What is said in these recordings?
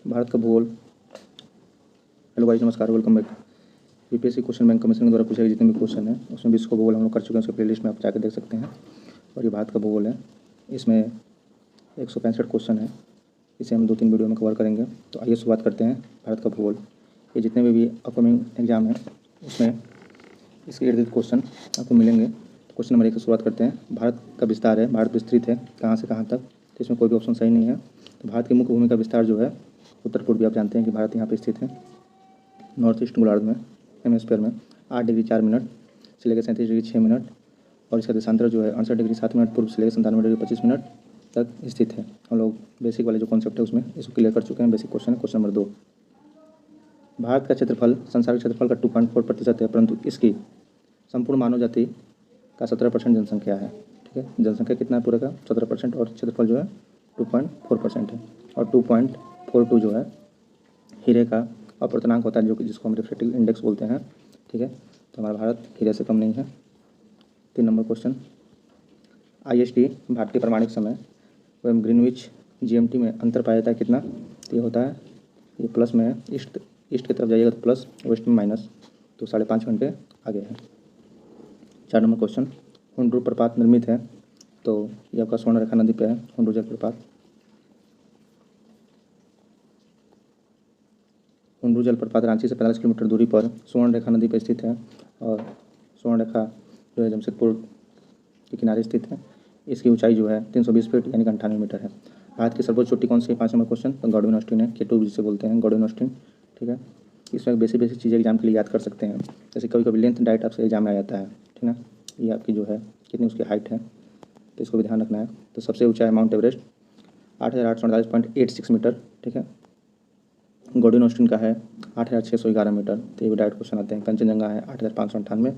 भारत का भूगोल। Hello guys, नमस्कार, welcome back. UPSC question bank commission के द्वारा पूछे गए जितने भी क्वेश्चन हैं उसमें विश्व का भूगोल हम लोग कर चुके हैं। उसके प्लेलिस्ट में आप जाकर देख सकते हैं। और ये भारत का भूगोल है, इसमें 165 क्वेश्चन है। इसे हम 2-3 वीडियो में कवर करेंगे। तो आइए शुरुआत करते हैं। भारत का भूगोल, ये जितने भी अपकमिंग एग्जाम है उसमें इसके इर्द गिर्द क्वेश्चन आपको मिलेंगे। तो क्वेश्चन नंबर 1 से शुरुआत करते हैं। भारत का विस्तार है, भारत विस्तृत है कहाँ से कहाँ तक, तो इसमें कोई भी ऑप्शन सही नहीं है। तो भारत की मुख्य भूमि का विस्तार जो है उत्तर पूर्वी, आप जानते हैं कि भारत यहाँ पर स्थित है, नॉर्थ ईस्ट गोलार्ध में, हेमिस्फीयर में 8 डिग्री 4 मिनट से लेकर 37 डिग्री 6 मिनट, और इसका देशांतर जो है 68 डिग्री 7 मिनट पूर्व से लेकर 97 डिग्री 25 मिनट तक स्थित है। हम लोग बेसिक वाले जो कॉन्सेप्ट है उसमें इसको क्लियर कर चुके हैं। बेसिक क्वेश्चन है क्वेश्चन नंबर 2। भारत का क्षेत्रफल संसार के क्षेत्रफल का 2.4% है, परंतु इसकी संपूर्ण मानव जाति का 17% जनसंख्या है। ठीक है, जनसंख्या कितना है पूरे का 17%, और क्षेत्रफल जो है 2.4% है। और 2.42 जो है हीरे का अपवर्तनांक होता है, जो कि जिसको हम रिफ्रैक्टिव इंडेक्स बोलते हैं। ठीक है, तो हमारा भारत हीरे से कम नहीं है। 3 नंबर क्वेश्चन। IST भारतीय प्रमाणिक समय एवं ग्रीनविच GMT में अंतर पाया जाता है कितना? तो ये होता है, ये प्लस में है, ईस्ट की तरफ जाइएगा तो प्लस, वेस्ट में माइनस, तो 5.5 घंटे आगे है। 4 नंबर क्वेश्चन। हुंड्रू प्रपात निर्मित है, तो ये आपका स्वर्णरेखा नदी पे है हुंड्रू जलप्रपात। हुंड्रू जलप्रपात रांची से 45 किलोमीटर दूरी पर स्वर्णरेखा नदी पर स्थित है, और स्वर्णरेखा जो है जमशेदपुर के किनारे स्थित है। इसकी ऊंचाई जो है 320 फीट यानी कि 98 मीटर है। भारत की सर्वोच्च चोटी कौन सी है? 5 नंबर क्वेश्चन। तो गॉडविन ऑस्टिन है, K2 जिसे बोलते हैं, गॉडविन ऑस्टिन। ठीक है, इसमें बेसिक चीज़ें एग्जाम के लिए याद कर सकते हैं। जैसे कभी कभी लेंथ डाइट आपसे एग्जाम में आ जाता है, ठीक ना, ये आपकी जो है कितनी उसकी हाइट है, तो इसको भी ध्यान रखना है। तो सबसे ऊँचा है माउंट एवरेस्ट 8848.86 मीटर। ठीक है, गॉडविन ऑस्टिन का है 8611 मीटर, तो ये भी डायरेक्ट क्वेश्चन आते हैं। कंचनजंगा है 8598,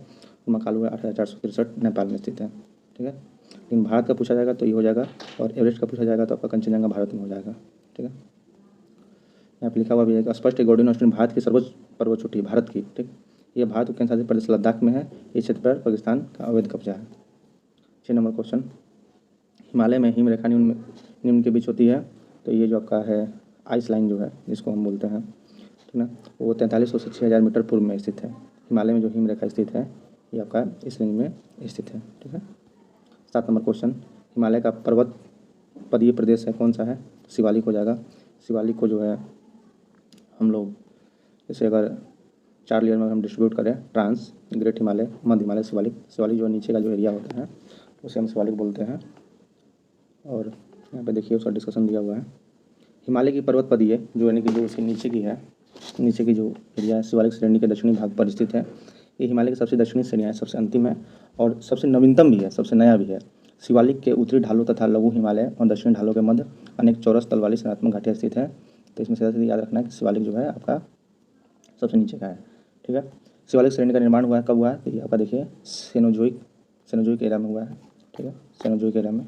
मकालू है 8463, नेपाल में स्थित है। ठीक है, लेकिन भारत का पूछा जाएगा तो ये हो जाएगा, और एवरेस्ट का पूछा जाएगा तो आपका कंचनजंगा भारत में हो जाएगा। ठीक है, यहाँ पर लिखा हुआ भी है कि स्पष्ट है गॉडविन ऑस्टिन भारत की सर्वोच्च पर्वत चोटी, भारत की। ठीक, ये भारत के केंद्र शासित प्रदेश लद्दाख में है। इस क्षेत्र पर पाकिस्तान का अवैध कब्जा है। 6 नंबर क्वेश्चन। हिमालय में हिमरेखा निम्न के बीच होती है, तो ये जो आपका है आइस लाइन जो है जिसको हम बोलते हैं, ठीक ना, वो 4300 से 6000 मीटर पूर्व में स्थित है। हिमालय में जो हिमरेखा स्थित है ये आपका इस रेंज में स्थित है। ठीक है। 7 नंबर क्वेश्चन। हिमालय का पर्वत पदीय प्रदेश है कौन सा है? शिवालिक हो जाएगा। शिवालिक को जो है हम लोग जैसे अगर 4 लेयर में हम डिस्ट्रीब्यूट करें, ट्रांस, ग्रेट हिमालय, मध्य हिमालय, शिवालिक। शिवालिक जो नीचे का जो एरिया होता है उसे हम शिवालिक बोलते हैं। और यहाँ पे देखिए उसका डिस्कशन दिया हुआ है। हिमालय की पर्वत पदीय जो यानी कि जो उसके नीचे की है, नीचे की जो एरिया है शिवालिक श्रेणी के दक्षिणी भाग पर स्थित है। ये हिमालय की सबसे दक्षिणी श्रेणी है, सबसे अंतिम है और सबसे नवीनतम भी है, सबसे नया भी है। शिवालिक के उत्तरी ढालों तथा लघु हिमालय और दक्षिणी ढालों के मध्य अनेक चौरस तल वाली सनात्मक घाटियाँ स्थित है। तो इसमें सीधा याद रखना है कि शिवालिक जो है आपका सबसे नीचे का है। ठीक है, शिवालिक श्रेणी का निर्माण हुआ है, कब हुआ है? तो ये आपका देखिए सेनोजोइक एरा में हुआ है। ठीक है, सेनोजोइक एरा में।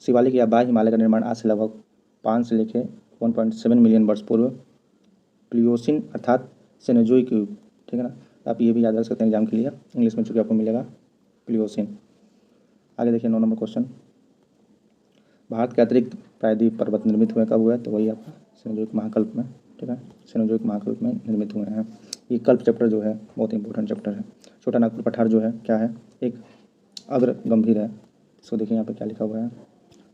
शिवालिक या बाह्य हिमालय का निर्माण आज से लगभग 5 से लेकर 1.7 मिलियन वर्ष पूर्व प्लियोसिन अर्थात सेनोजोइक युग। ठीक है ना, आप ये भी याद रख सकते हैं एग्जाम के लिए, इंग्लिश में चूँकि आपको मिलेगा प्लियोसिन। आगे देखिए 9 नंबर क्वेश्चन। भारत के अतिरिक्त प्रायद्वीप पर्वत निर्मित हुए कब हुए? तो वही आपका सेनोजोइक महाकल्प में। ठीक है, सेनोजोइक महाकल्प में निर्मित हुए हैं। ये कल्प चैप्टर जो है बहुत इंपॉर्टेंट चैप्टर है। छोटा नागपुर पठार जो है क्या है? एक अग्र गंभीर है। इसको देखिए यहाँ पे क्या लिखा हुआ है।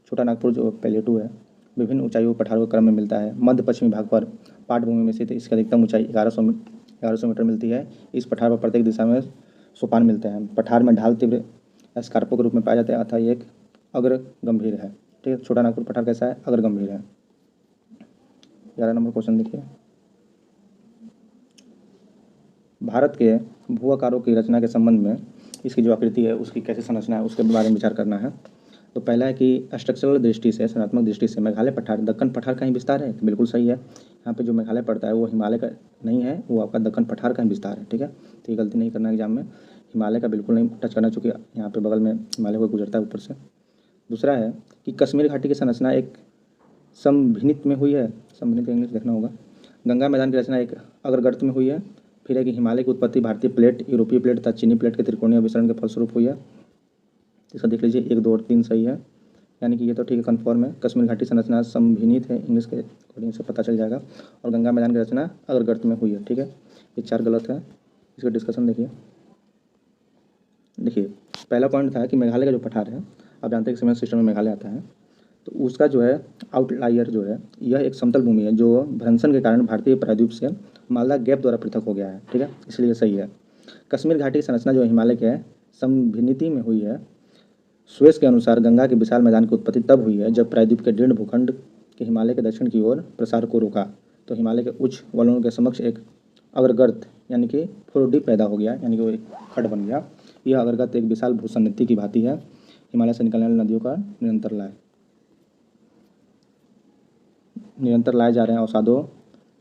छोटा नागपुर जो प्लेटू है विभिन्न ऊंचाइयों पठारों के क्रम में मिलता है। मध्य पश्चिमी भाग पर पाटभूमि में स्थित इसकी अधिकतम ऊंचाई 1100 मीटर मिलती है। इस पठार पर प्रत्येक दिशा में सोपान मिलते हैं। पठार में ढाल तीव्र एस्कार्पो के रूप में पाया जाता है, अतः ये एक अग्र गंभीर है। ठीक है, छोटा नागपुर पठार कैसा है? अग्र गंभीर है। 11 नंबर क्वेश्चन देखिए। भारत के भू आकारों की रचना के संबंध में इसकी जो आकृति है उसकी कैसे संरचना है उसके बारे में विचार करना है। तो पहला है कि स्ट्रक्चरल दृष्टि से, संरचनात्मक दृष्टि से मेघालय पठार दक्कन पठार का ही विस्तार है। बिल्कुल सही है। यहाँ पे जो मेघालय पड़ता है वो हिमालय का नहीं है, वो आपका दक्कन पठार का ही विस्तार है। ठीक है, तो ये गलती नहीं करना एग्जाम में, हिमालय का बिल्कुल नहीं टच करना, चूँकि यहाँ पे बगल में हिमालय को गुजरता है ऊपर से। दूसरा है कि कश्मीर घाटी की संरचना एक समभिनित में हुई है, समभिनित इंग्लिश देखना होगा। गंगा मैदान की रचना एक अग्रगर्त में हुई है। फिर है कि हिमालय की उत्पत्ति भारतीय प्लेट, यूरोपीय प्लेट तथा चीनी प्लेट के त्रिकोणीय विसरण के फलस्वरूप हुई है। इसका देख लीजिए 1, 2 और 3 सही है। यानी कि ये तो ठीक है, कन्फर्म है। कश्मीर घाटी संरचना समभिन्नित है, इंग्लिश के अकॉर्डिंग से पता चल जाएगा। और गंगा मैदान की रचना अगरगर्त में हुई है, ठीक है। ये 4 गलत है। इसका डिस्कशन देखिए। पहला पॉइंट था कि मेघालय का जो पठार है, आप जानते हैं कि सीमेंट सिस्टम में मेघालय आता है, तो उसका जो है आउटलायर जो है, यह एक समतल भूमि है जो भ्रंशन के कारण भारतीय प्रायद्वीप से मालदा गैप द्वारा पृथक हो गया है, ठीक है, इसलिए सही है। कश्मीर घाटी की संरचना जो हिमालय के समभिन्नति में हुई है। स्वेस के अनुसार गंगा के विशाल मैदान की उत्पत्ति तब हुई है जब प्रायद्वीप के दृढ़ भूखंड के हिमालय के दक्षिण की ओर प्रसार को रोका, तो हिमालय के उच्च वलयों के समक्ष एक अग्रगर्त यानी कि फोरडिप पैदा हो गया, यानी कि वो एक खड्ड बन गया। यह अग्रगर्त एक विशाल भूसन्निधि की भांति है, हिमालय से निकलने वाली नदियों का निरंतर लाए जा रहे हैं अवसादों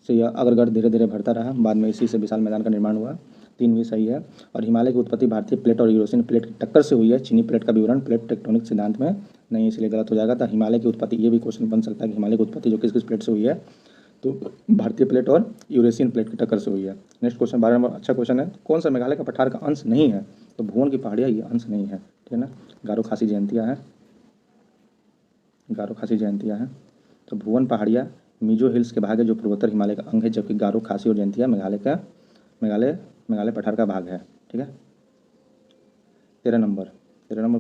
से यह अग्रगर्त धीरे धीरे बढ़ता रहा, बाद में इसी से विशाल मैदान का निर्माण हुआ। 3 भी सही है। और हिमालय की उत्पत्ति भारतीय प्लेट और यूरेशियन प्लेट की टक्कर से हुई है। चीनी प्लेट का विवरण प्लेट टेक्टोनिक सिद्धांत में नहीं, इसलिए गलत हो जाएगा। तो हिमालय की उत्पत्ति, ये भी क्वेश्चन बन सकता है कि हिमालय की उत्पत्ति जो किस किस प्लेट से हुई है, तो भारतीय प्लेट और यूरेशियन प्लेट की टक्कर से हुई है। नेक्स्ट क्वेश्चन 12 नंबर, अच्छा क्वेश्चन है। कौन सा मेघालय का पठार का अंश नहीं है? तो भुवन की पहाड़ियाँ ये अंश नहीं है, ठीक है ना। गारो खासी जयंतिया है, गारो खासी जयंतिया है। तो भुवन पहाड़ियाँ मिजो हिल्स के भाग है जो पूर्वोत्तर हिमालय का अंग है, जबकि गारो खासी और जयंतिया मेघालय पठार का भाग है, ठीक है। 13 नंबर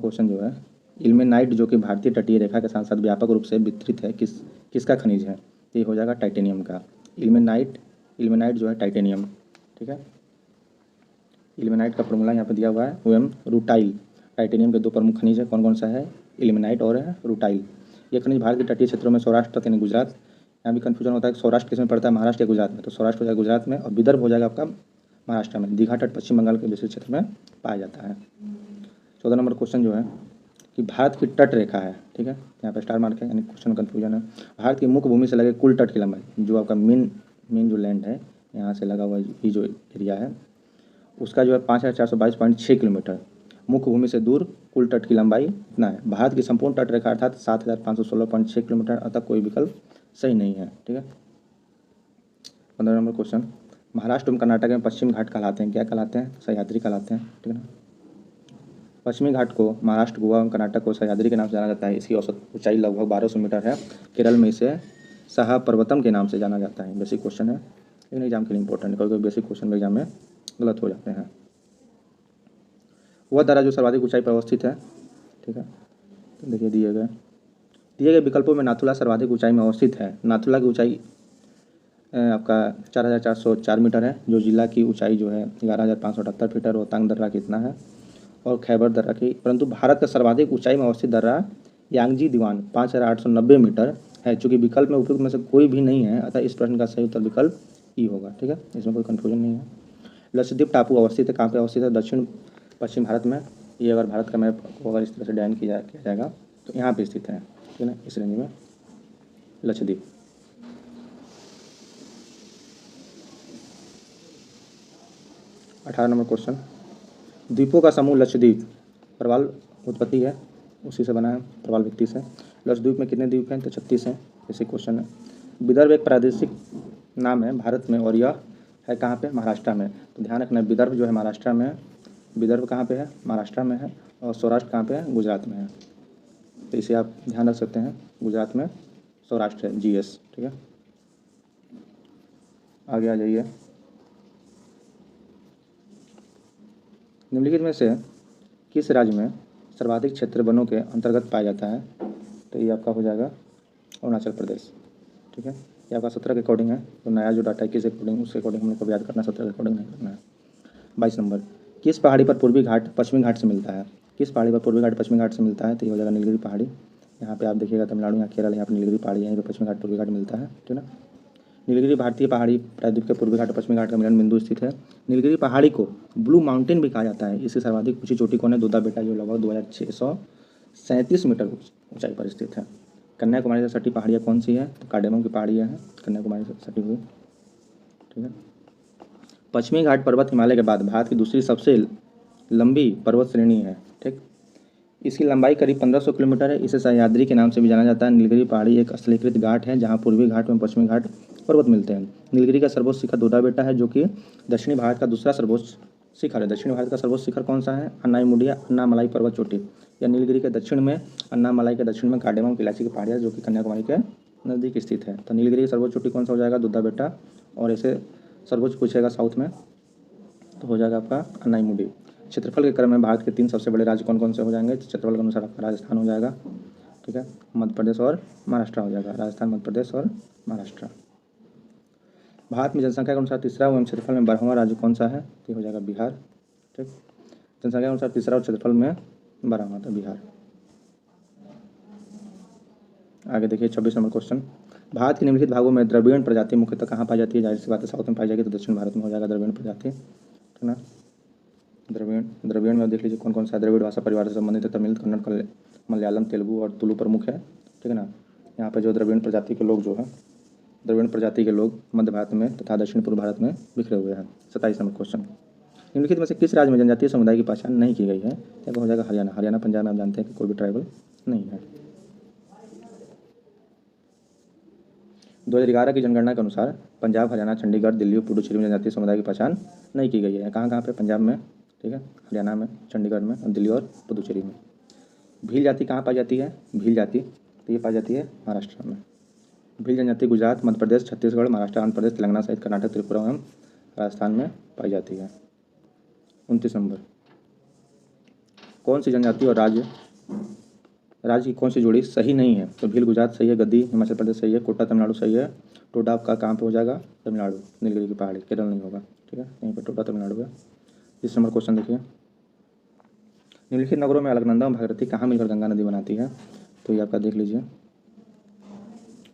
क्वेश्चन जो है, इल्मेनाइट जो कि भारतीय तटीय रेखा के साथ साथ व्यापक रूप से विस्तृत है, किसका खनिज है? ये हो जाएगा टाइटेनियम का। इल्मेनाइट जो है टाइटेनियम, ठीक है। इल्मेनाइट का फॉर्मूला यहाँ पे दिया हुआ है, ओएम रूटाइल। टाइटेनियम के 2 प्रमुख खनिज है, कौन कौन सा है? इल्मेनाइट और रूटाइल। ये खनिज भारत के तटीय क्षेत्रों में सौराष्ट्र यानी गुजरात, यहाँ भी कन्फ्यूजन होता है कि सौराष्ट्र किस में पड़ता है, महाराष्ट्र या गुजरात में, तो सौराष्ट्र हो जाएगा गुजरात में, और विदर्भ हो जाएगा आपका महाराष्ट्र में। दीघा तट पश्चिम बंगाल के विस्तृत क्षेत्र में पाया जाता है। 14 नंबर क्वेश्चन जो है कि भारत की तट रेखा है, ठीक है, यहाँ पे स्टार मार्क है, यानी क्वेश्चन कन्फ्यूजन है। भारत की मुख्य भूमि से लगे कुल तट की लंबाई, जो आपका मेन जो लैंड है, यहाँ से लगा हुआ ये जो एरिया है, उसका जो है 5422.6 किलोमीटर। मुख्य भूमि से दूर कुल तट की लंबाई इतना है। भारत की संपूर्ण तट रेखा अर्थात 7516.6 किलोमीटर, अतः कोई विकल्प सही नहीं है, ठीक है। 15 नंबर क्वेश्चन, महाराष्ट्र एवं कर्नाटक में पश्चिम घाट कहलाते हैं, क्या कहलाते हैं? सह्याद्री कहलाते हैं, ठीक है ना। पश्चिमी घाट को महाराष्ट्र, गोवा एवं कर्नाटक को सह्याद्री के नाम से जाना जाता है। इसकी औसत ऊंचाई लगभग 1200 मीटर है। केरल में इसे सहा पर्वतम के नाम से जाना जाता है। बेसिक क्वेश्चन है, लेकिन एग्जाम के लिए इंपॉर्टेंट है, कोई बेसिक क्वेश्चन एग्जाम में गलत हो जाते हैं। वह दर्रा जो सर्वाधिक ऊंचाई पर अवस्थित है, ठीक है, तो देखिए दिए गए विकल्पों में नाथुला सर्वाधिक ऊंचाई में अवस्थित है। नाथुला की ऊंचाई आपका 4404 मीटर है, जो जिला की ऊंचाई जो है 11578 फीट है। रोहतांग दर्रा कितना है? और खैबर दर्रा की, परंतु भारत का सर्वाधिक ऊंचाई में अवस्थित दर्रा यांगजी दीवान 5890 मीटर है। चूँकि विकल्प में उपयुक्त में से कोई भी नहीं है, अतः इस प्रश्न का सही उत्तर विकल्प ई होगा, ठीक है, इसमें कोई कन्फ्यूजन नहीं है। लक्षद्वीप टापू अवस्थित है, कहाँ पे अवस्थित है? दक्षिण पश्चिम भारत में। ये अगर भारत का मैप को अगर इस तरह से डिजाइन किया जाएगा तो यहाँ पे स्थित है, ठीक है ना, इस रेंज में लक्षद्वीप। 18 नंबर क्वेश्चन, द्वीपों का समूह लक्षद्वीप प्रवाल उत्पत्ति है, उसी से बना है, प्रवाल भित्ति से। लक्षद्वीप में कितने द्वीप हैं? तो 36 हैं। ऐसे क्वेश्चन है। विदर्भ एक प्रादेशिक नाम है भारत में, और यह है कहाँ पे? महाराष्ट्र में। तो ध्यान रखना, विदर्भ जो है महाराष्ट्र में है। विदर्भ कहाँ पे है? महाराष्ट्र में है। और सौराष्ट्र कहाँ पे है? गुजरात में है। तो इसे आप ध्यान रख सकते हैं, गुजरात में सौराष्ट्र है, GS, ठीक है। आगे आ जाइए। निम्नलिखित में से किस राज्य में सर्वाधिक क्षेत्र वनों के अंतर्गत पाया जाता है? तो ये आपका हो जाएगा अरुणाचल प्रदेश, ठीक है। ये आपका 17 के अकॉर्डिंग है, तो नया जो डाटा है किस अकॉर्डिंग, उसके अकॉर्डिंग हम लोग को याद करना है, 17 के अकॉर्डिंग नहीं करना है। 22 नंबर, किस पहाड़ी पर पूर्वी घाट पश्चिमी घाट से मिलता है? किस पहाड़ी पर पूर्वी घाट पश्चिमी घाट से मिलता है? तो ये हो जाएगा नीलगिरी पहाड़ी। यहाँ पे आप देखिएगा तमिलनाडु, यहाँ केरल, यहाँ पर नीलगिरी पहाड़ी, यहीं पर पश्चिमी घाट पूर्वी घाट मिलता है, ठीक है ना। नीलगिरी भारतीय पहाड़ी प्रायद्वीप के पूर्वी घाट और पश्चिमी घाट का मिलन बिंदु स्थित है। नीलगिरी पहाड़ी को ब्लू माउंटेन भी कहा जाता है। इसकी सर्वाधिक ऊंची चोटी कौन है? दोदा बेटा, जो लगभग 2637 मीटर ऊंचाई पर स्थित है। कन्याकुमारी से सटी पहाड़ियाँ कौन सी है? तो कार्डेमम की पहाड़ियाँ हैं, कन्याकुमारी से सटी हुई, ठीक है। पश्चिमी घाट पर्वत हिमालय के बाद भारत की दूसरी सबसे लंबी पर्वत श्रेणी है, ठीक। इसकी लंबाई करीब 1500 किलोमीटर है। इसे सह्याद्री के नाम से भी जाना जाता है। नीलगिरी पहाड़ी एक स्थलीकृत घाट है जहाँ पूर्वी घाट एवं पश्चिमी घाट पर्वत मिलते हैं। नीलगिरी का सर्वोच्च शिखर दोदा बेटा है, जो कि दक्षिणी भारत का दूसरा सर्वोच्च शिखर है। दक्षिण भारत का सर्वोच्च शिखर कौन सा है? अन्नाईमुडी या अन्नामलाई पर्वत चोटी। या नीलगिरी के दक्षिण में, अन्नामलाई के दक्षिण में कार्डेमम इलायची की पहाड़ियाँ जो कि कन्याकुमारी के नज़दीक स्थित है। तो नीलगिरी की सर्वोच्च चोटी कौन सा हो जाएगा? दुद्धा बेटा। और ऐसे सर्वोच्च पूछेगा साउथ में तो हो जाएगा आपका अन्नाईमुडी। क्षेत्रफल के क्रम में भारत के 3 सबसे बड़े राज्य कौन कौन से हो जाएंगे? क्षेत्रफल के अनुसार आपका राजस्थान हो जाएगा, ठीक है, मध्य प्रदेश और महाराष्ट्र हो जाएगा। राजस्थान, मध्य प्रदेश और महाराष्ट्र। भारत में जनसंख्या के अनुसार तीसरा एवं क्षेत्रफल में 12वां राज्य कौन सा है? तो हो जाएगा बिहार, ठीक। जनसंख्या के अनुसार तीसरा और क्षेत्रफल में 12वां, तो बिहार। आगे देखिए 26 नंबर क्वेश्चन। भारत के निम्नलिखित भागों में द्रविड़ प्रजाति मुख्यतः कहाँ पाई जाती है? जाहिर सी बात है साउथ में पाई जाएगी, तो दक्षिण भारत में हो जाएगा द्रविड़ प्रजाति, ठीक ना। द्रविड़ में देख लीजिए कौन कौन सा द्रविड़ भाषा परिवार से संबंधित है। तमिल, कन्नड़, मलयालम, तेलुगु और तुलु प्रमुख है, ठीक है ना। यहाँ पे जो द्रविड़ प्रजाति के लोग जो है, द्रविड़ प्रजाति के लोग मध्य भारत में तथा दक्षिण पूर्व भारत में बिखरे हुए हैं। 27 नंबर क्वेश्चन। निम्नलिखित में से किस राज्य में जनजातीय समुदाय की पहचान नहीं की गई है? क्या हो जाएगा? हरियाणा। हरियाणा पंजाब में आप जानते हैं कि कोई भी ट्राइबल नहीं है। 2011 की जनगणना के अनुसार पंजाब, हरियाणा, चंडीगढ़, दिल्ली और पुडुचेरी में जनजातीय समुदाय की पहचान नहीं की गई है। कहाँ कहाँ पे? पंजाब में, ठीक है, हरियाणा में, चंडीगढ़ में, और दिल्ली और पुडुचेरी में। भील जाति कहाँ पाई जाती है? भील जाति तो ये पाई जाती है महाराष्ट्र में। भील जनजाति गुजरात, मध्य प्रदेश, छत्तीसगढ़, महाराष्ट्र, आंध्र प्रदेश, तेलंगाना सहित कर्नाटक, त्रिपुरा एवं राजस्थान में पाई जाती है। 29 नंबर। कौन सी जनजाति और राज्य की कौन सी जोड़ी सही नहीं है? तो भील गुजरात सही है, गद्दी हिमाचल प्रदेश सही है, कोटा तमिलनाडु सही है। टोडा आपका कहाँ पे हो जाएगा? तमिलनाडु, नीलगिरी की पहाड़ी, केरल नहीं होगा, ठीक है, यहीं पर टोडा तमिलनाडु है। 30 नंबर क्वेश्चन देखिए। निम्नलिखित नगरों में अलकनंदा और भागीरथी कहाँ मिलकर गंगा नदी बनाती है? तो ये आपका देख लीजिए,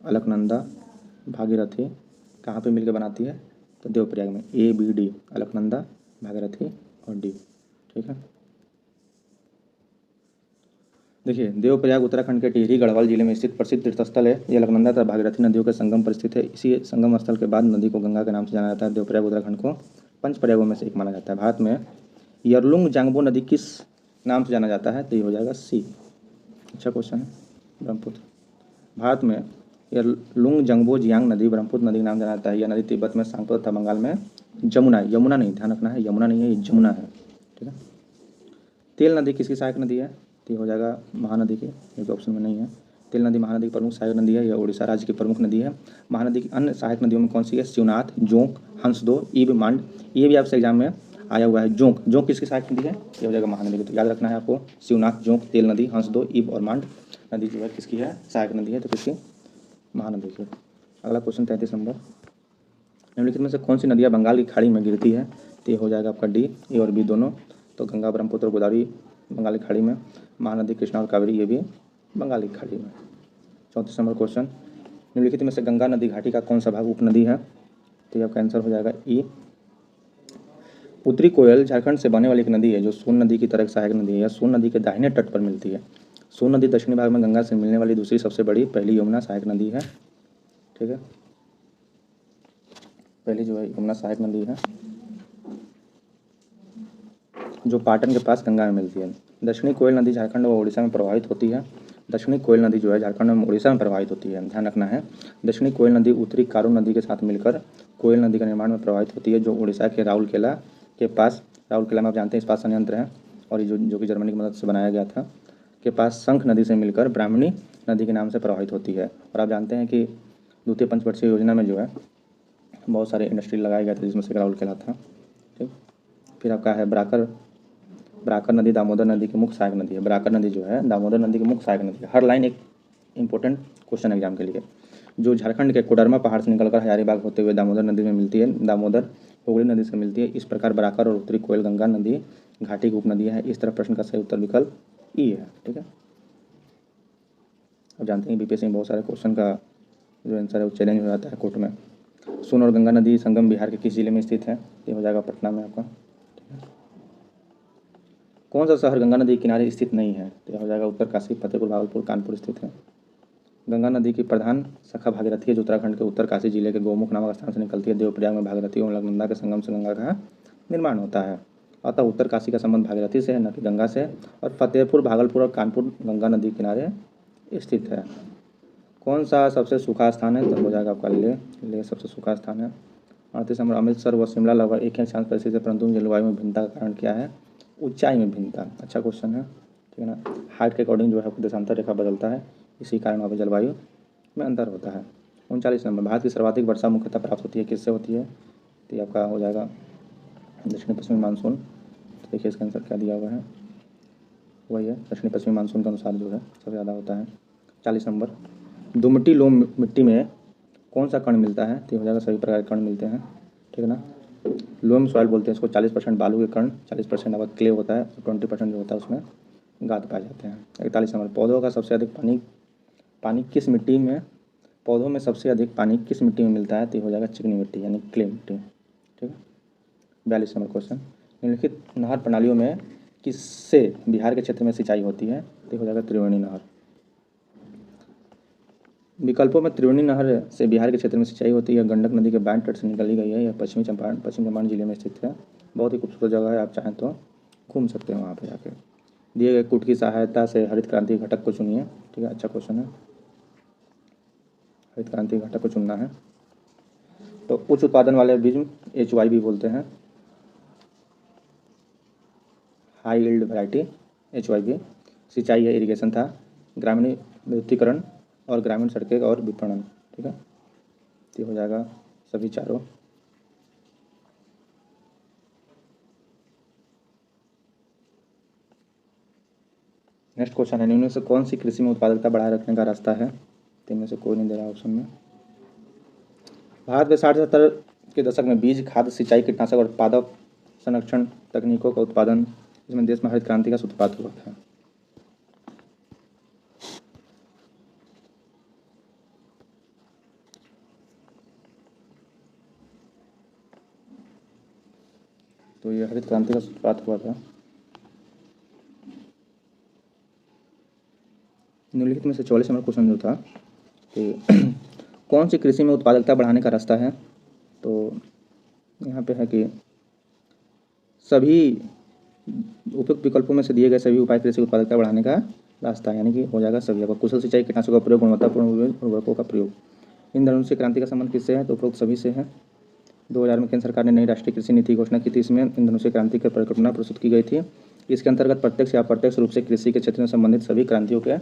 अलकनंदा भागीरथी कहाँ पे मिलकर बनाती है? तो देवप्रयाग में, ABD, अलकनंदा, भागीरथी और D, ठीक है। देखिए देवप्रयाग उत्तराखंड के टिहरी गढ़वाल जिले में स्थित प्रसिद्ध तीर्थस्थल है। ये अलकनंदा तथा भागीरथी नदियों के संगम पर स्थित है। इसी संगम स्थल के बाद नदी को गंगा के नाम से जाना जाता है। देवप्रयाग उत्तराखंड को 5 प्रयागों में से एक माना जाता है। भारत में यरलुंग जांगबो नदी किस नाम से जाना जाता है? तो ये हो जाएगा C। अच्छा क्वेश्चन है। ब्रह्मपुत्र। भारत में यरलुंग जांगबो जियांग नदी ब्रह्मपुत्र नदी का नाम जाना जाता है। यह नदी तिब्बत में सांगपो तथा बंगाल में जमुना है। यमुना नहीं, ध्यान रखना है, यमुना नहीं है, ये जमुना है, ठीक है। तेल नदी किसकी सहायक नदी है? तो ये हो जाएगा महानदी की, एक ऑप्शन में नहीं है। तेल नदी महानदी की प्रमुख सहायक नदी है। यह उड़ीसा राज्य की प्रमुख नदी है। महानदी की अन्य सहायक नदियों में कौन सी है? शिवनाथ, जोंक, हंसदो, ईब, मांड। ये भी आपसे एग्जाम में आया हुआ है। जोंक, जोंक किसकी सहायक नदी है? ये हो जाएगा महानदी की। तो याद रखना है आपको, शिवनाथ, जोंक, तेल नदी, हंसदो, ईब और मांड नदी जो है किसकी है? सहायक नदी है, तो किसकी? महानदी की। अगला क्वेश्चन 33 नंबर। निम्नलिखित में से कौन सी नदियाँ बंगाल की खाड़ी में गिरती है? तो ये हो जाएगा आपका D, A और B दोनों। तो गंगा, ब्रह्मपुत्र और गोदावरी बंगाल की खाड़ी में, महानदी कृष्णा और कावेरी ये भी बंगाल की खाड़ी में। 34 नंबर क्वेश्चन। निम्नलिखित में से गंगा नदी घाटी का कौन सा भाग उपनदी है? तो ये आपका आंसर हो जाएगा E। उत्तरी कोयल झारखंड से बहने वाली एक नदी है जो सोन नदी की तरह एक सहायक नदी है। यह सोन नदी के दाहिने तट पर मिलती है। सोन नदी दक्षिणी भाग में गंगा से मिलने वाली दूसरी सबसे बड़ी, पहली यमुना सहायक नदी है, ठीक है। पहली जो है यमुना सहायक नदी है जो पाटन के पास गंगा में मिलती है। दक्षिणी कोयल नदी झारखंड व उड़ीसा में प्रवाहित होती है। दक्षिणी कोयल नदी जो है झारखंड में उड़ीसा में प्रवाहित होती है, ध्यान रखना है। दक्षिणी कोयल नदी उत्तरी कारू नदी के साथ मिलकर कोयल नदी का निर्माण में प्रवाहित होती है, जो उड़ीसा के राउरकेला के पास, राउरकेला में आप जानते हैं इस्पात संयंत्र है और ये जो कि जर्मनी की मदद से बनाया गया था, के पास शंख नदी से मिलकर ब्राह्मणी नदी के नाम से प्रवाहित होती है। और आप जानते हैं कि द्वितीय पंचवर्षीय योजना में जो है बहुत सारे इंडस्ट्री लगाए गए थे, जिसमें से राउरकेला था, ठीक। फिर आपका है ब्राकर नदी दामोदर नदी की मुख्य सहायक नदी है। ब्राकर नदी जो है दामोदर नदी की मुख्य सहायक नदी है। हर लाइन एक इंपॉर्टेंट क्वेश्चन एग्जाम के लिए। जो झारखंड के कोडरमा पहाड़ से निकलकर हजारीबाग होते हुए दामोदर नदी में मिलती है, दामोदर हुगली नदी से मिलती है। इस प्रकार ब्राकर और उत्तरी कोयल गंगा नदी घाटी की उपनदी है। इस तरह प्रश्न का सही उत्तर विकल्प E है, ठीक है। अब जानते हैं बीपीएससी में बहुत सारे क्वेश्चन का जो आंसर है वो चैलेंज हो जाता है कोर्ट में। सोन और गंगा नदी संगम बिहार के किस जिले में स्थित है? ये हो जाएगा पटना में आपका, ठीक है। कौन सा शहर गंगा नदी के किनारे स्थित नहीं है? तो यह हो जाएगा उत्तरकाशी, फतेहपुर, भागलपुर, कानपुर स्थित है। गंगा नदी की प्रधान शाखा भागीरथी है जो उत्तराखंड के उत्तरकाशी जिले के गौमुख नामक स्थान से निकलती है। देवप्रयाग में भागीरथी और अलकनंदा के संगम से गंगा का निर्माण होता है। अतः उत्तरकाशी का संबंध भागीरथी से है, न कि गंगा से। और फतेहपुर, भागलपुर और कानपुर गंगा नदी के किनारे स्थित है। कौन सा सबसे सूखा स्थान है? तो हो जाएगा आपका लेह सबसे सूखा स्थान है। 38 नंबर, अमृतसर व शिमला लगभग एक ही अक्षांश पर स्थित है, परंतु जलवायु में भिन्नता का कारण क्या है? ऊंचाई में भिन्नता। अच्छा क्वेश्चन है, ठीक है ना। हाइट के अकॉर्डिंग जो है देशांतर रेखा बदलता है, इसी कारण वहाँ पर जलवायु में अंतर होता है। 39 नंबर, भारत की सर्वाधिक वर्षा मुख्यतः प्राप्त होती है, किससे होती है? तो ये आपका हो जाएगा दक्षिण पश्चिमी मानसून। तो देखिए इसका आंसर क्या दिया हुआ है, वही है दक्षिण पश्चिमी मानसून के अनुसार जो है सबसे ज़्यादा होता है। 40 नंबर, दुमटी लोम मिट्टी में कौन सा कण मिलता है? तो हो जाएगा सभी प्रकार के कण मिलते हैं, ठीक है ना। लोम सॉइल बोलते हैं इसको। 40% बालू के कण, 40% आपका क्ले होता है, 20% जो होता है उसमें गाद पाए जाते हैं। 41 नंबर, पौधों का सबसे अधिक पानी किस मिट्टी में, पौधों में सबसे अधिक पानी किस मिट्टी में मिलता है? तो हो जाएगा चिकनी मिट्टी यानी क्ले मिट्टी, ठीक है। 42 नंबर क्वेश्चन, निम्नलिखित नहर प्रणालियों में किससे बिहार के क्षेत्र में सिंचाई होती है? तो हो जाएगा त्रिवेणी नहर। विकल्पों में त्रिवेणी नहर से बिहार के क्षेत्र में सिंचाई होती है, गंडक नदी के बाएं तट से निकली गई है, यह पश्चिम चंपारण जिले में स्थित है। बहुत ही खूबसूरत जगह है, आप चाहें तो घूम सकते हैं वहाँ पे जाके। दिए गए कूट की सहायता से हरित क्रांति घटक को चुनिए, ठीक है। अच्छा क्वेश्चन है, हरित क्रांति घटक को चुनना है। तो उच्च उत्पादन वाले बीज HYB बोलते हैं, हाई यील्ड वैरायटी HYB। सिंचाई या इरिगेशन था, ग्रामीण विद्युतीकरण और ग्रामीण सड़कें और विपणन, ठीक है। तो हो जाएगा सभी चारों। नेक्स्ट क्वेश्चन है, निम्न से कौन सी कृषि में उत्पादकता बढ़ाए रखने का रास्ता है? तो इनमें से कोई नहीं दे रहा ऑप्शन में। भारत में 60-70 के दशक में बीज, खाद, सिंचाई, कीटनाशक और पादप संरक्षण तकनीकों का उत्पादन, इसमें देश में हरित क्रांति का सूत्रपात हुआ था। तो ये हरित क्रांति का सूत्रपात हुआ था। निम्नलिखित में से 44 नंबर क्वेश्चन जो था कि कौन सी कृषि में उत्पादकता बढ़ाने का रास्ता है? तो यहाँ पे है कि सभी उपयुक्त विकल्पों में से दिए गए सभी उपाय कृषि उत्पादकता बढ़ाने का रास्ता है, यानी कि हो जाएगा सभी। आपका कुशल सिंचाई, कीटनाशकों का प्रयोग, गुणवत्तापूर्ण उर्वरकों का प्रयोग। इन दोनों से क्रांति का संबंध किससे है? तो उपरोक्त सभी से है। 2000 में केंद्र सरकार ने नई राष्ट्रीय कृषि नीति की घोषणा की थी, इसमें इन दोनों से क्रांति की परिकल्पना प्रस्तुत की गई थी। इसके अंतर्गत प्रत्यक्ष या अप्रत्यक्ष रूप से कृषि के क्षेत्र में संबंधित सभी क्रांतियों के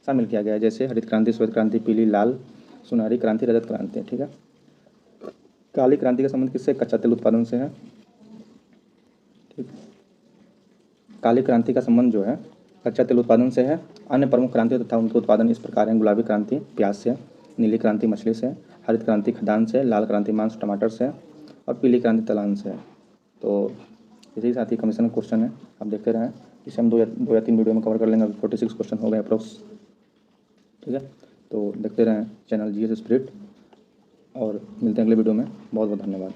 शामिल किया गया है, जैसे हरित क्रांति, श्वेत क्रांति, पीली, लाल, सुनहरी क्रांति, रजत क्रांति, ठीक है। काली क्रांति का संबंध किससे? कच्चा तेल उत्पादन से है, ठीक। काली क्रांति का संबंध जो है कच्चा तेल उत्पादन से है। अन्य प्रमुख क्रांतियों तथा उनके उत्पादन इस प्रकार हैं, गुलाबी क्रांति प्याज से, नीली क्रांति मछली से, हरित क्रांति खदान से, लाल क्रांति मांस टमाटर से और पीली क्रांति दलहन से। तो इसी साथ ही कमीशन का क्वेश्चन है, आप देखते रहें। इसे हम दो या तीन वीडियो में कवर कर लेंगे। 46 क्वेश्चन हो गए अप्रोक्स, ठीक है। तो देखते रहें चैनल GS स्पिरिट, और मिलते हैं अगले वीडियो में। बहुत बहुत धन्यवाद।